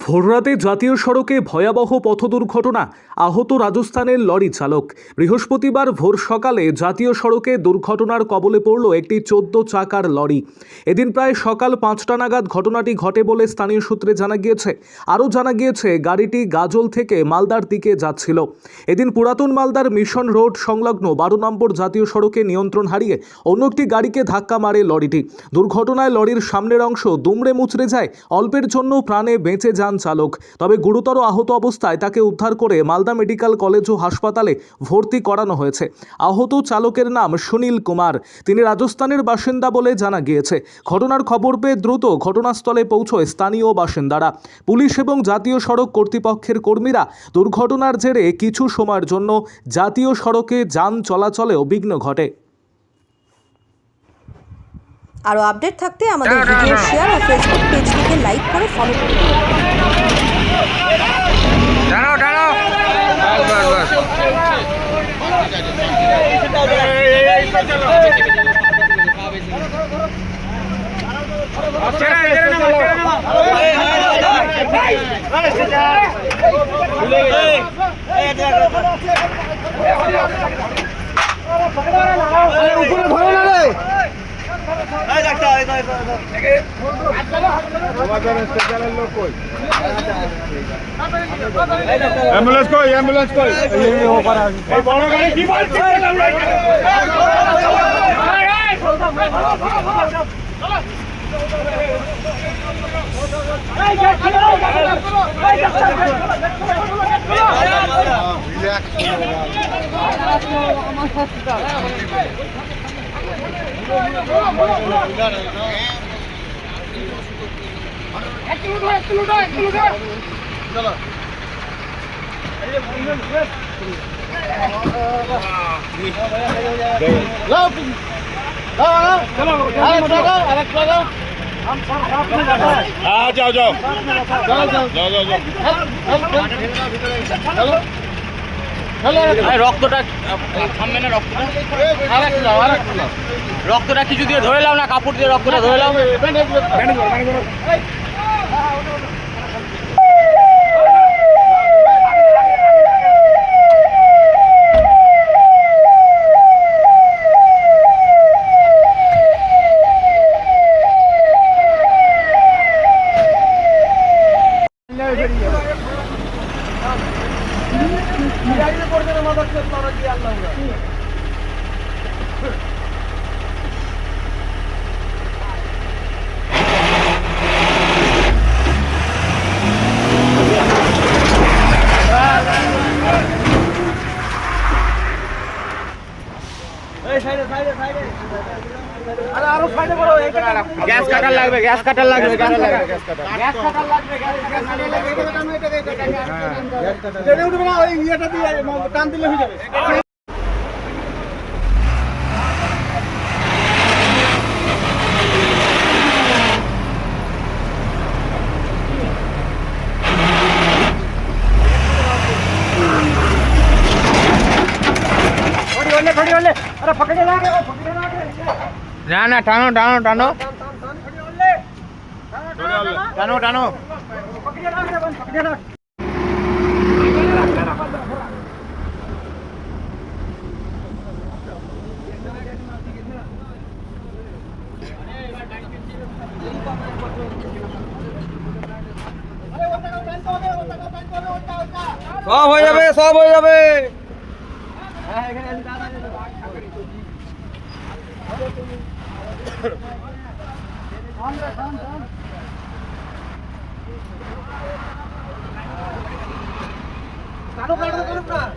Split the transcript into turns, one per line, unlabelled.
ভোররাতে জাতীয় সড়কে ভয়াবহ পথ দুর্ঘটনা, আহত রাজস্থানের লরি চালক। বৃহস্পতিবার ভোর সকালে জাতীয় সড়কে দুর্ঘটনার কবলে পড়ল একটি 14 চাকার লরি। এদিন প্রায় সকাল 5টা নাগাদ ঘটনাটি ঘটে বলে স্থানীয় সূত্রে জানা গিয়েছে। আরও জানা গিয়েছে, গাড়িটি গাজল থেকে মালদার দিকে যাচ্ছিল। এদিন পুরাতন মালদার মিশন রোড সংলগ্ন 12 নম্বর জাতীয় সড়কে নিয়ন্ত্রণ হারিয়ে অন্য একটি গাড়িকে ধাক্কা মারে লরিটি। দুর্ঘটনায় লরির সামনের অংশ দুমড়ে মুচড়ে যায়। অল্পের জন্য প্রাণে বেঁচে যান চালক, তবে গুরুতর আহত অবস্থায় তাকে উদ্ধার করে মালদা মেডিকেল কলেজ ও হাসপাতালে ভর্তি করানো হয়েছে। আহত চালকের নাম সুনীল কুমার, তিনি রাজস্থানের বাসিন্দা বলে জানা গিয়েছে। ঘটনার খবর পেয়ে দ্রুত ঘটনাস্থলে পৌঁছয় স্থানীয় বাসিন্দারা। পুলিশ এবং জাতীয় সড়ক কর্তৃপক্ষের কর্মীরা দুর্ঘটনার জেরে কিছু সময়ের জন্য জাতীয় সড়কে যান চলাচলেও বিঘ্ন ঘটে।
আরো আপডেট থাকতে আমাদের ভিডিও শেয়ার ও ফেসবুক পেজটিকে লাইক করে ফলো করুন।
एम्बुलेंस कोई बड़ गाड़ी की बात जाओ जाओ
রক্তটা থামবে না, রক্তটা কিছু দিয়ে ধরে নাও না, কাপড় দিয়ে রক্তটা ধরে নাও। গ্যাস কাটার লাগবে, গ্যাস কাটার লাগবে, গ্যাস কাটার লাগবে, গ্যাস কাটার লাগবে, গ্যাস কাটার লাগবে, উঠবে না, ওই ইয়েটা দিয়ে টান দিলে হয়ে যাবে। না না, টানো টানো টানো টানো টানো।
সব হয়ে যাবে, সব হয়ে যাবে।
টানো টানো টানো।